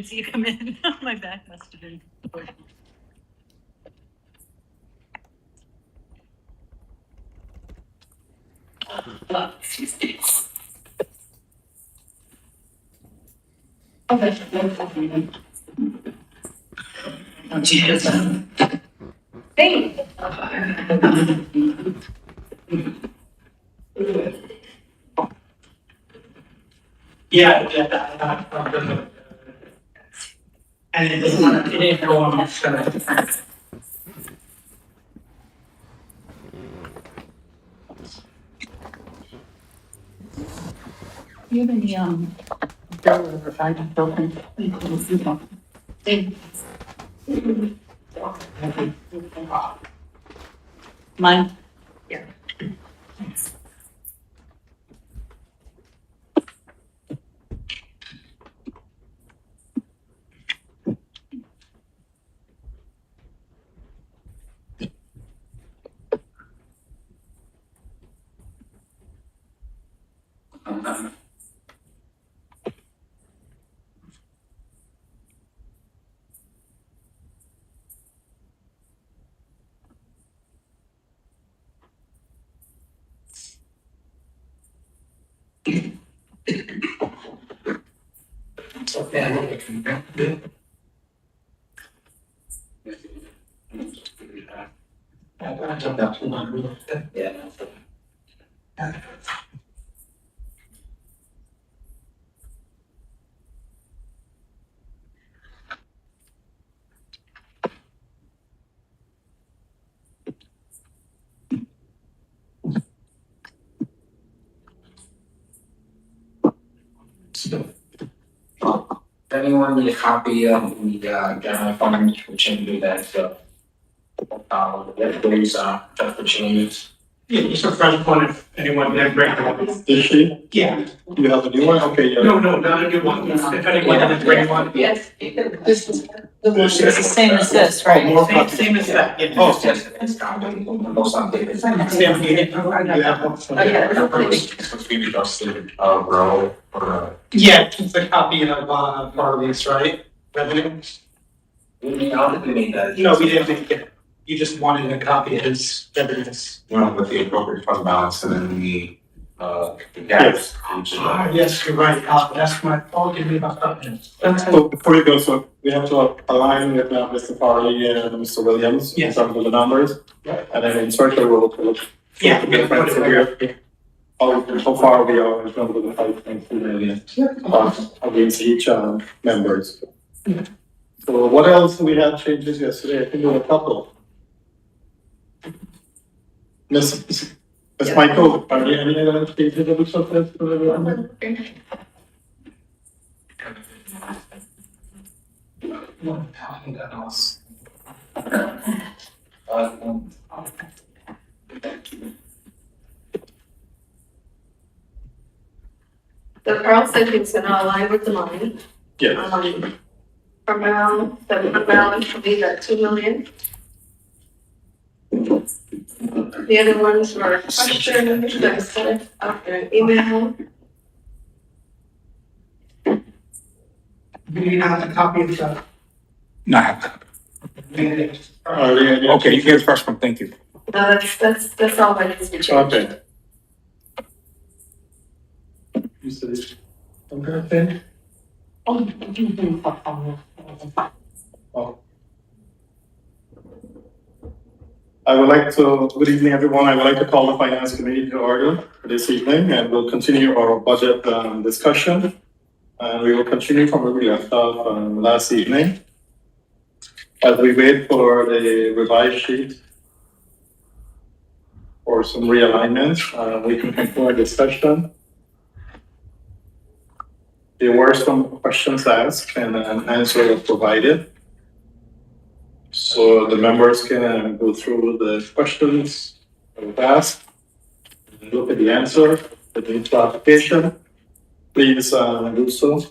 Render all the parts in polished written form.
see you come in. My back must have been. Oh, Jesus. Hey. Yeah, and it didn't go on much. You have any bill or I don't know. Mine? Yeah. Anyone need a copy of the general fund, which can do that, those, just the changes? Yeah, just a fresh one if anyone did bring one. Did she? Yeah. You have a new one? Okay, yeah. No, not a new one. If anyone did bring one. Yes, this is it's the same as this, Oh, right? more same as that, yeah. Oh, yes. it's Most updated. Same, you have one. Oh, yeah. Supposed to be adjusted, row or. Yeah, it's a copy of, Barley's, right? Revenue? No, we made that. No, we didn't make it. You just wanted a copy of his revenues. Well, with the appropriate fund balance and then the gaps. Yes, you're right. That's my fault. Give me about that. So before you go, so we have to align with Mr. Farley and Mr. Williams in Yes. terms of the numbers. And then in circle, we'll look. Yeah. How far we are in terms of the 5.2 million against each members. So what else we had changes yesterday? I think there were a couple. Miss Michael, are there any other changes that we saw that for everyone? The Carl said he's gonna align with the money. Yeah. From now, the balance will be that 2 million. The other ones were questions that I sent after an email. Do you have a copy of the? No, I have. Okay, you get the first one, thank you. No, that's all that needs to be changed. Okay. You said it's okay. Oh. I would like to, good evening, everyone. I would like to call the Finance Committee to order for this evening, and we'll continue our budget discussion. And we will continue from where we left off last evening. As we wait for the revised sheet or some realignments, we can continue our discussion. There were some questions asked and an answer was provided. So the members can go through the questions that were asked, and look at the answer, the need clarification. Please do so.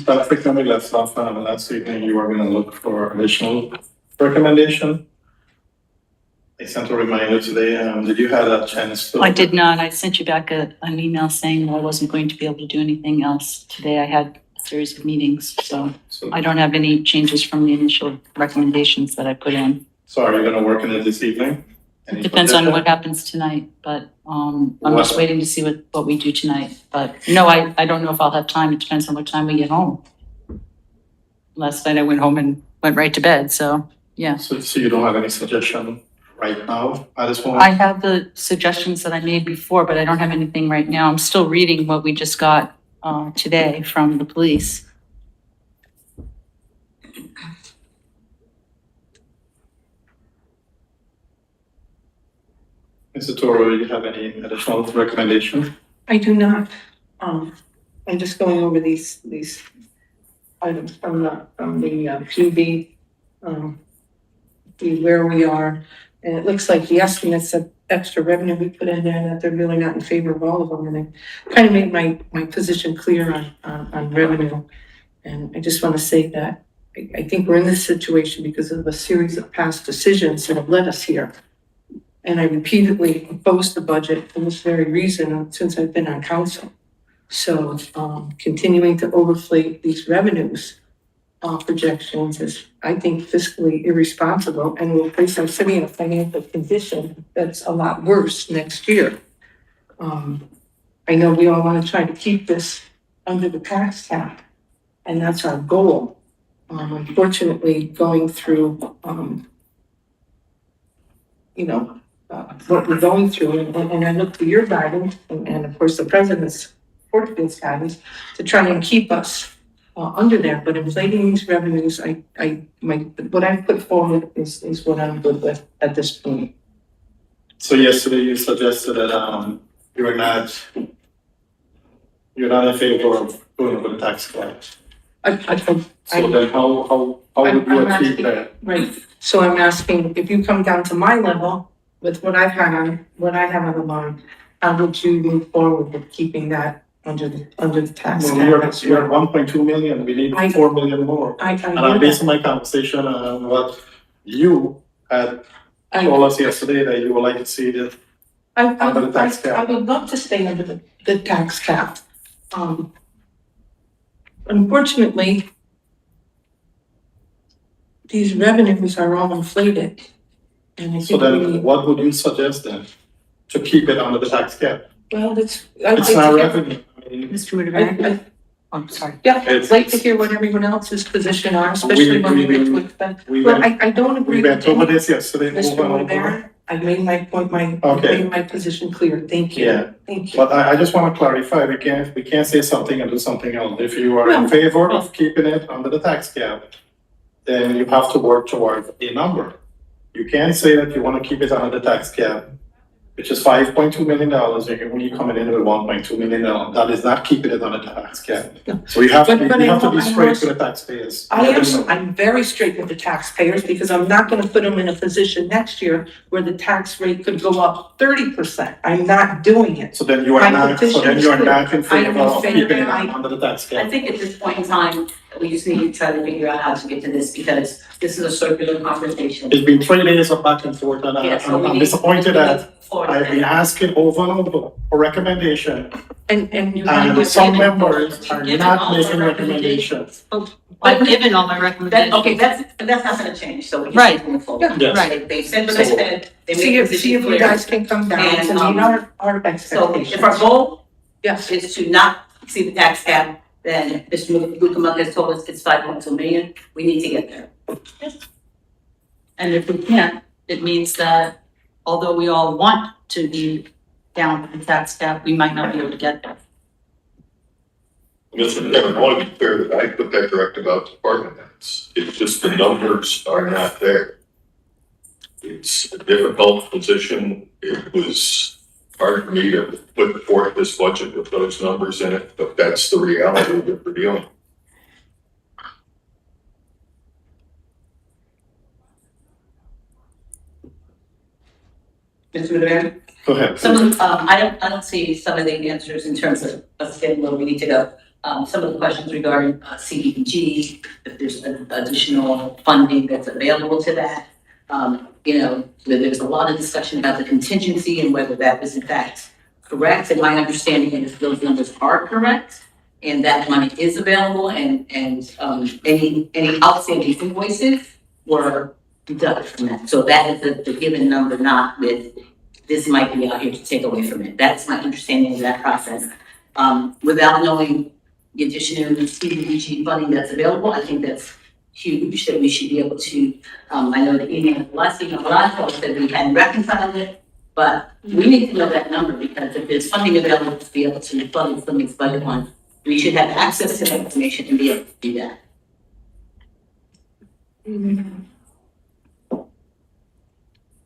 Patrick, when we left off last evening, you were gonna look for additional recommendation. I sent a reminder today. Did you have that chance to? I did not. I sent you back an email saying that I wasn't going to be able to do anything else today. I had a series of meetings, so I don't have any changes from the initial recommendations that I put in. So are you gonna work on it this evening? It depends on what happens tonight, but I'm just waiting to see what we do tonight. But no, I don't know if I'll have time. It depends on what time we get home. Last night I went home and went right to bed, so yeah. So you don't have any suggestion right now at this moment? I have the suggestions that I made before, but I don't have anything right now. I'm still reading what we just got today from the police. Mr. Toro, do you have any additional recommendation? I do not. I'm just going over these items from the PB, see where we are. And it looks like the estimates of extra revenue we put in there, that they're really not in favor of all of them. And I kind of made my position clear on revenue. And I just want to say that I think we're in this situation because of a series of past decisions that have led us here. And I repeatedly opposed the budget for this very reason since I've been on council. So continuing to overflate these revenues projections is, I think, fiscally irresponsible and will place our city in a financial condition that's a lot worse next year. I know we all want to try to keep this under the tax cap, and that's our goal. Unfortunately, going through, what we're going through, and I look to your guidance, and of course the president's Portfield's guidance to try and keep us under there. But inflating these revenues, what I put forward is what I'm good with at this point. So yesterday you suggested that you're not in favor of going over the tax cut. So then how would you achieve that? Right. So I'm asking, if you come down to my level with what I have on the line, how would you move forward with keeping that under the tax Well, cap you're, as you're well. at 1.2 million, we need I- 4 million more. I And knew based that. on my conversation and what you had told us yesterday that you would like to see this under the tax cap. I would love to stay under the tax cap. Unfortunately, these revenues are all inflated. And I So think we then need, what would you suggest then to keep it under the tax cap? well, It's not revenue. I mean, Mr. Whitaker? I, I'm sorry. yeah, I'd It's- like to hear what everyone else's position are, especially when we get to expend. We Well, went, I don't agree we with went over any, this yesterday. Mr. over and over. Rivera. I made my point, I Okay. made my position clear. Thank you. Yeah, Thank you. but I just want to clarify, we can't say something and do something else. If you are in No. favor of keeping it under the tax cap, then you have to work towards a number. You can't say that you want to keep it under the tax cap, which is $5.2 million, and you're only coming in with $1.2 million. That is not keeping it under the tax cap. So you have to be, But you have to be I'm straight also- with the taxpayers. I'm very straight with the taxpayers because I'm not gonna put them in a position next year where the tax rate could go up 30%. I'm not doing it. So then you are My not, so then you are not in I am favor in of favor, keeping it I- under the tax I cap. think at this point in time, we just need to try to figure out how to get to this because this is a circular conversation. It's been 3 days of back and forth, and Yeah, so we I'm need- disappointed that Forward. I've been asking over and over for recommendation, And you and have. some members are Given not all the making recommendations. I've given all my That, recommendations. okay, that's not gonna change, so we Right. can move forward. Yes. Right. They said what they said, they See made a if position you clear. guys can come down And, to meet our So expectations. if our goal Yes, is to not exceed the tax cap, then Mr. Lukeman has told us it's 5.2 million, we need to get there. And if we can't, it means that although we all want to be down in tax cap, we might not be able to get there. Mr. Chairman, I want to be clear that I put that directive out to department heads. It's just the numbers are not there. It's a difficult position. It was hard for me to put forth this budget with those numbers in it, but that's the reality that we're dealing with. Mr. Rivera? Go ahead. Some of, I don't see some of the answers in terms of us getting where we need to go. Some of the questions regarding CDBG, if there's additional funding that's available to that. You know, there's a lot of discussion about the contingency and whether that is in fact correct. And my understanding is those numbers are correct and that money is available and any outstanding invoices were deducted from that. So that is the given number, not with this might be out here to take away from it. That's my understanding of that process. Without knowing the additional CDBG funding that's available, I think that's huge that we should be able to, I know the email, last said we hadn't reconciled it, but we need to know that number because if there's funding available to be able to fund something's budget line, we should have access to that information and be able to do that.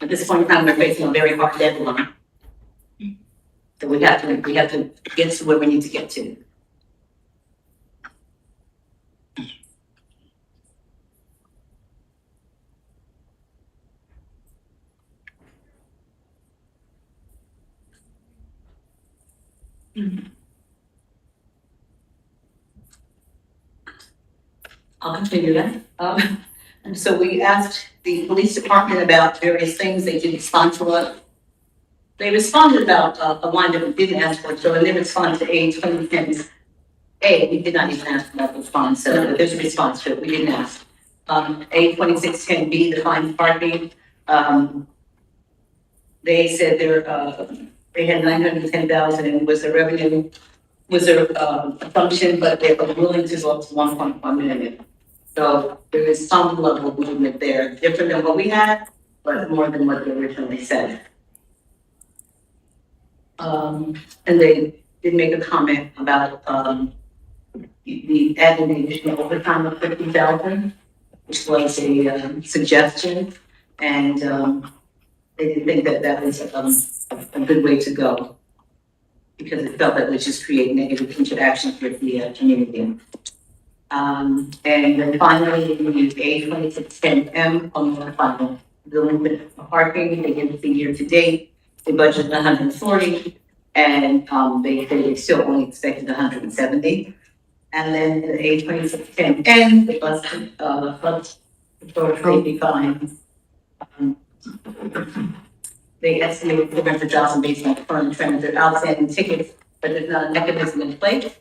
At this point in time, we're facing a very hard deadline. So we have to get to where we need to get to. I'll continue that. And so we asked the police department about various things. They did respond to us. They responded about a line that we didn't ask for. So in their response to A 2010, we did not even ask for that response. So there's a response to it. We didn't ask. A 2610B, defined parking. They said they had 910,000 was the revenue, was their assumption, but they were willing to go up to 1.1 million. So there is some level of movement there, different than what we had, but more than what they originally said. And they did make a comment about the adding the additional overtime of 50,000, which was a suggestion, and they didn't think that that was a good way to go because it felt that would just create negative interactions with the community. And then finally, we used A 2610M on the final delinquent parking. They give us the year to date. They budgeted 140, And, they still only expected 170. And then the A2610N, the bus, flood decline. They estimate 400,000 based on current trends of outstanding tickets, but there's not a mechanism in place.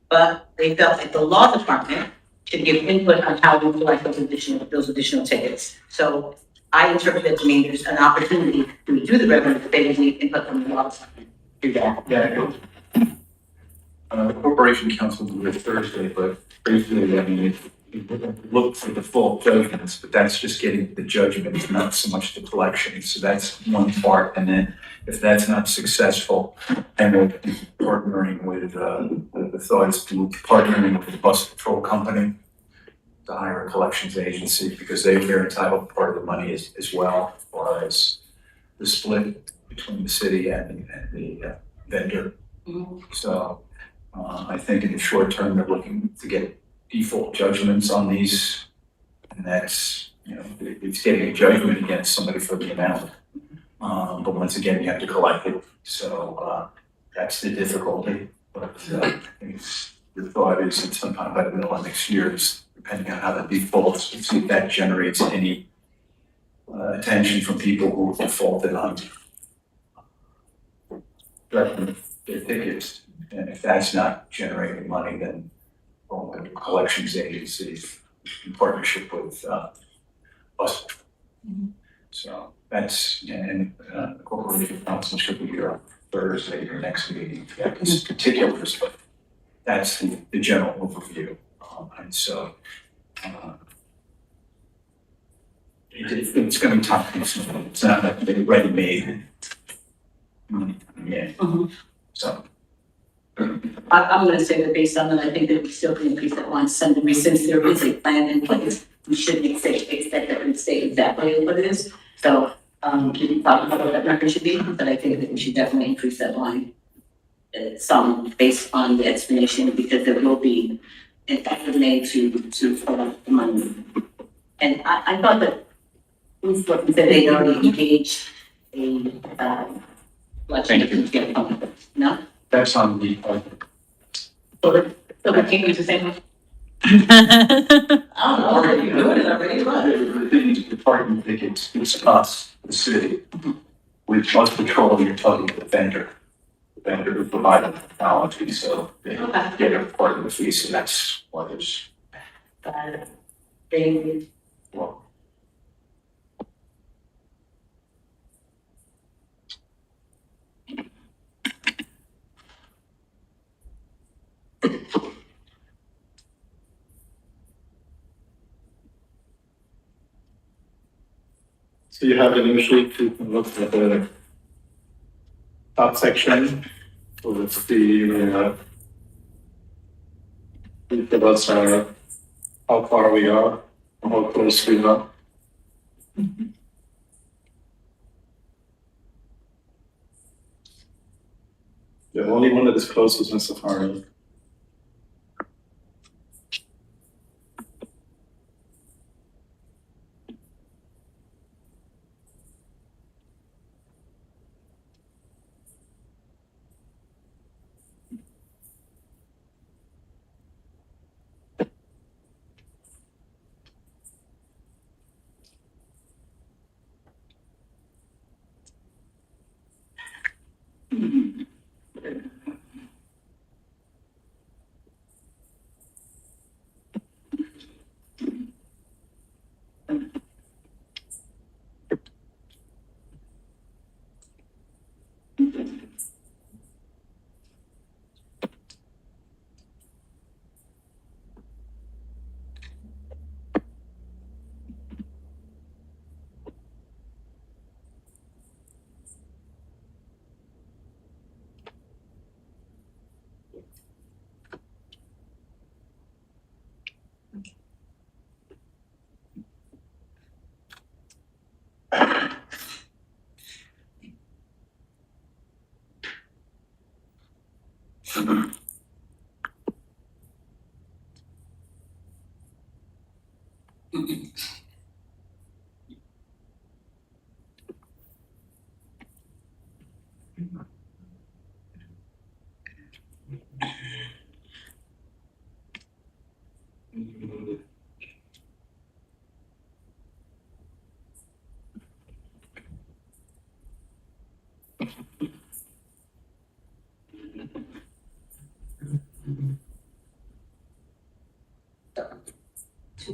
But they felt like the law department should give input on how to collect those additional tickets. So I interpret it to mean there's an opportunity to do the revenue, but they need input from the law department. Do that. Yeah. The corporation council will do it Thursday, but basically, I mean, it look for the full judgments, but that's just getting the judgment, not so much the collection. So that's one part. And then if that's not successful, then we'll be partnering with, the thought is to partnering with the bus patrol company to hire a collections agency because they're entitled to part of the money as well, as far as the split between the city and the vendor. So I think in the short term, they're looking to get default judgments on these. And that's, it's getting a judgment against somebody for the amount. But once again, you have to collect it. So that's the difficulty. But I think the thought is that sometime by the middle of next year, depending on how that defaults, see if that generates any attention from people who defaulted on their tickets. And if that's not generating money, then we'll have a collections agency in partnership with us. So that's, and the corporation council should be here on Thursday or next meeting to get these particulars, but that's the general overview. And so it's going to be tough. It's not like they're ready-made. Yeah. So. I'm gonna say that based on that, I think that we still can increase that line suddenly, since there is a plan in place. We shouldn't expect that we stay exactly what it is. So, we can talk about what that number should be, but I think that we should definitely increase that line. Some based on the explanation, because there will be an effort made to collect the money. And I thought that, we said they already engaged a, Thank you. No? That's on the, So we can't use the same one? Oh, already doing it already, right? the parking tickets, it's us, the city. With bus patrol, you're talking to the vendor. The vendor who provided the technology, so they get a part of the fee, so that's why there's, They, well, So you have the new sheet, you can look at the top section. So let's see, give us how far we are, how close we are. The only one that is close is Mr. Safari.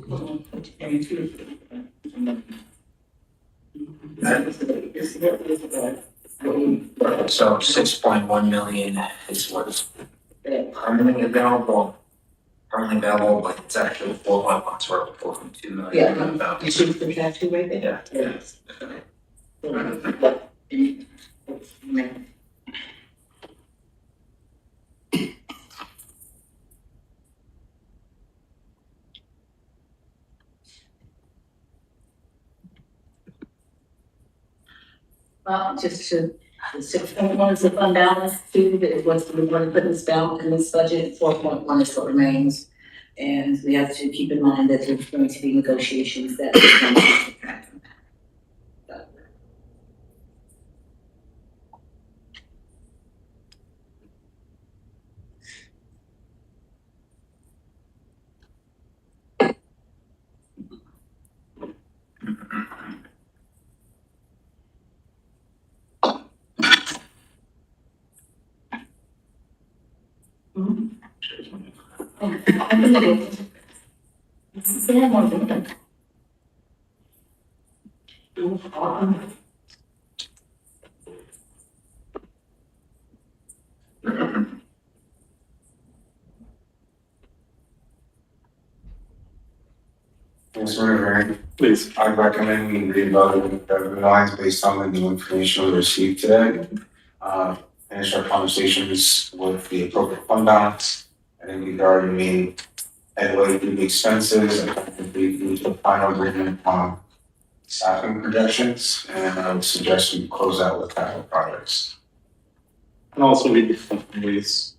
So 6.1 million is what's currently available. Currently available, but it's actually 4.1, worth of 4.2 million. Yeah, About. you should put that too right there. Yeah. Just to, the 6.1 is the fund balance, too, that what's we want to put this down in this budget, 4.1 is what remains. And we have to keep in mind that there's going to be negotiations that. Mr. Mayor, Please. I recommend we reevaluate the revenue lines based on the new information we received today. Finish our conversations with the appropriate fund balance. I think we've already made headway through the expenses. I think we've moved to the final agreement on staffing projections, and I would suggest we close out with capital projects. And also we different ways.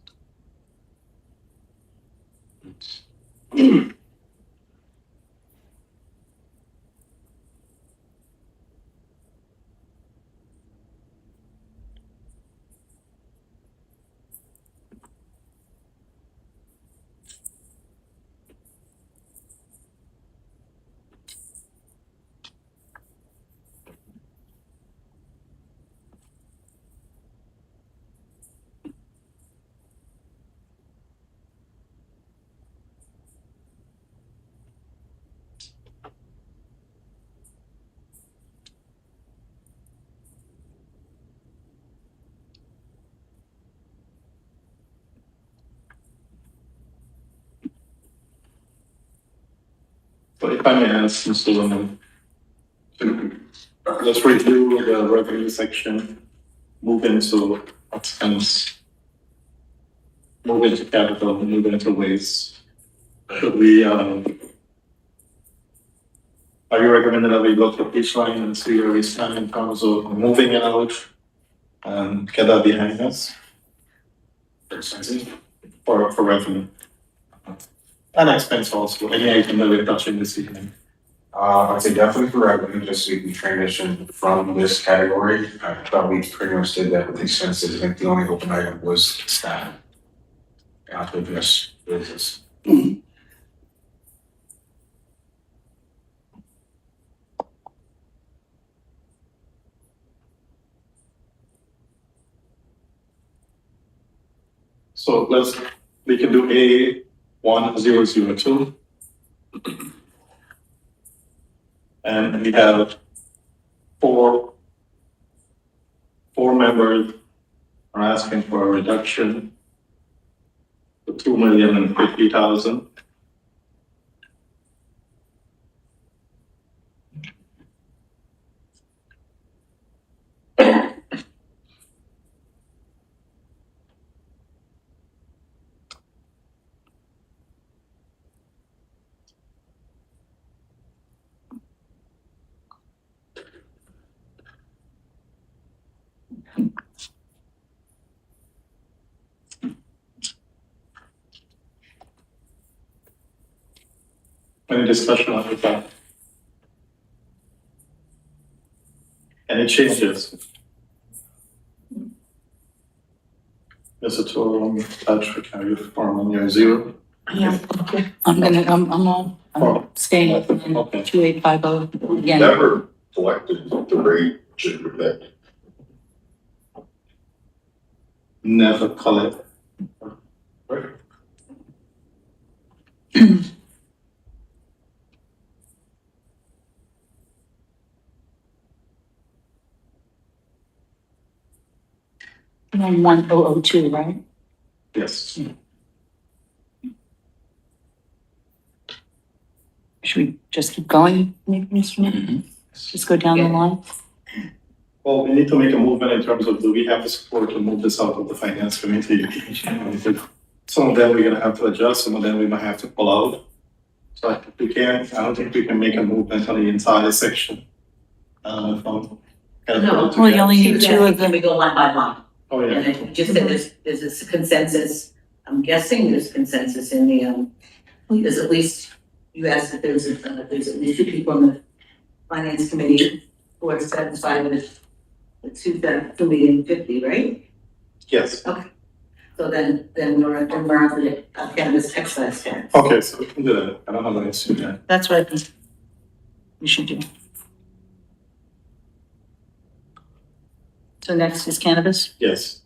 So if I may ask, Mr. Lemon, let's review the revenue section, move into expense, move into capital, move into waste. Should we, are you recommending that we look at each line and see where we stand in terms of moving it out and get that behind us For expenses, for revenue? And expense also, any item that we're touching this evening. I'd say definitely for revenue, just so we can transition from this category. I thought we pretty much did that with the expenses. I think the only open item was staff. After this business. So we can do A1002. And we have four members are asking for a reduction to 2,050,000. Any discussion on that? Any changes? Mr. Toro, Patrick, are you on your zero? Yeah, I'm all staying Okay. 2850 again. Never collected the rate should protect. Never collect. 1002, right? Yes. Should we just keep going, Mr. Mayor? Just go down the line? Well, we need to make a movement in terms of, do we have the support to move this out of the finance committee? Some of them we're gonna have to adjust, some of them we might have to pull out. So I don't think we can make a movement on the entire section. From. No. Well, you only She need was two asking, of can we them. go line by line? Oh, And yeah. then you just said there's this consensus, I'm guessing there's consensus in the, there's at least, you asked if there's at least two people on the finance committee who are satisfied with the 2,250, right? Yes. So then we're on the cannabis excise tax. Okay, so we can do that. I don't have an issue with that. That's what we should do. So next is cannabis? Yes.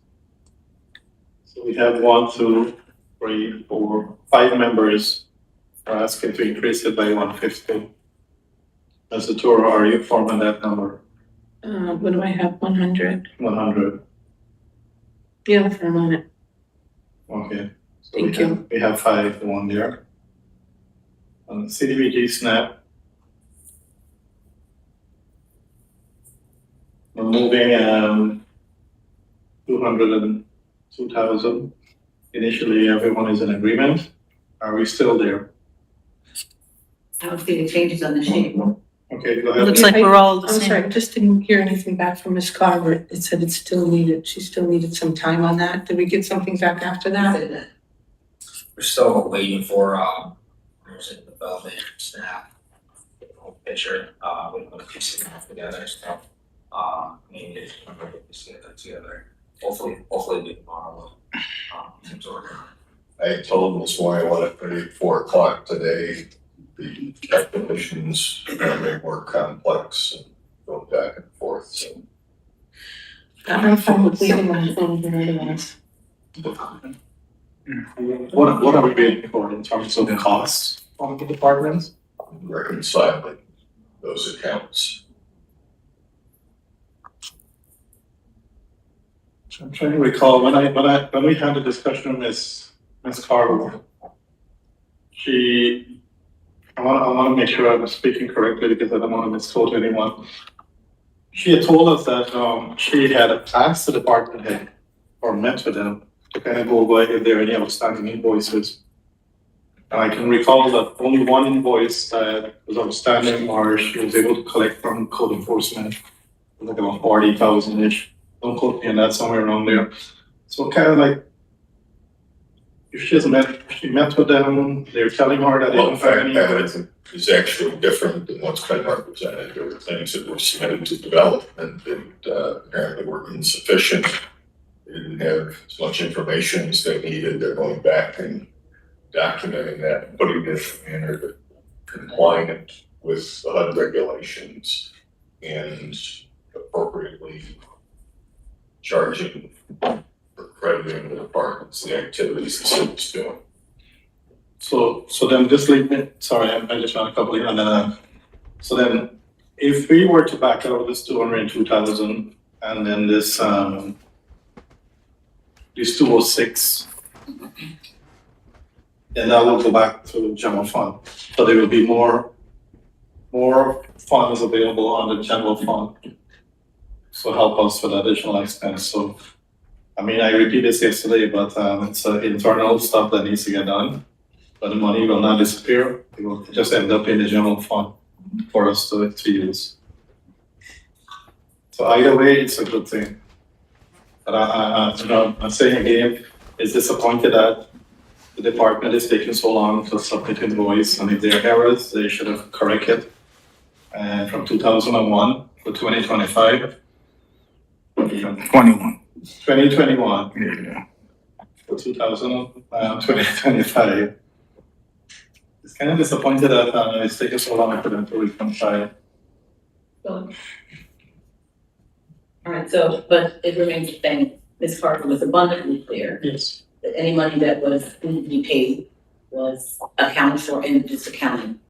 So we have 1, 2, 3, 4, 5 members are asking to increase it by 150. As the tour, are you forming that number? What do I have, 100? 100. Yeah, for a moment. Okay. So Thank we you. have- We have 5 in one there. CDBG SNAP. We're moving 202,000. Initially, everyone is in agreement. Are we still there? I don't see any changes on the sheet. Okay, go It ahead. looks like we're all the I'm same. sorry, just didn't hear anything back from Ms. Carver. It said it still needed, she still needed some time on that. Did we get something back after that? We're still waiting for, there's a development staff. The whole picture, we're gonna piece it all together, so, maybe it's gonna piece it together. Hopefully we tomorrow, things order. I told them this morning I want it ready at 4 o'clock today. The calculations are gonna be more complex and go back and forth, so. I'm fine with leaving them on here otherwise. What are we waiting for in terms of the costs from the departments? Reconciling those accounts. I'm trying to recall, when we had the discussion with Ms. Carver, I wanna make sure I'm speaking correctly because I don't wanna misquote anyone. She had told us that, she had asked the department head or met with them to kind of go over if there are any outstanding invoices. And I can recall that only one invoice that was outstanding or she was able to collect from code enforcement, like about 40,000-ish. Don't quote me on that, somewhere around there. So kind of like, if she met with them, they're telling her that they Well, don't in have fact, any. that is actually different than what's been represented. There were things that were submitted to development that apparently were insufficient. They didn't have as much information as they needed. They're going back and documenting that, and putting it in a manner that compliant with the HUD regulations and appropriately charging or crediting the departments the activities the city's doing. So then this lead me, sorry, I just want a couple of, and then, so then if we were to back out this 202,000 and then this 206, then that will go back to general fund. So there will be more funds available on the general fund. So help us with additional expense. So, I mean, I repeated this yesterday, but it's internal stuff that needs to get done. But the money will not disappear. It will just end up in the general fund for us to use. So either way, it's a good thing. But I'm saying again, it's disappointed that the department is taking so long to submit invoice, and if there are errors, they should have corrected. And from 2001 to 2025. 2021. Yeah. For 2025. It's kind of disappointed that it's taken so long for them to reconcile. All right, so, but it remains the same. Ms. Carter was abundantly clear Yes. that any money that was needed to be paid was accounted for in this accounting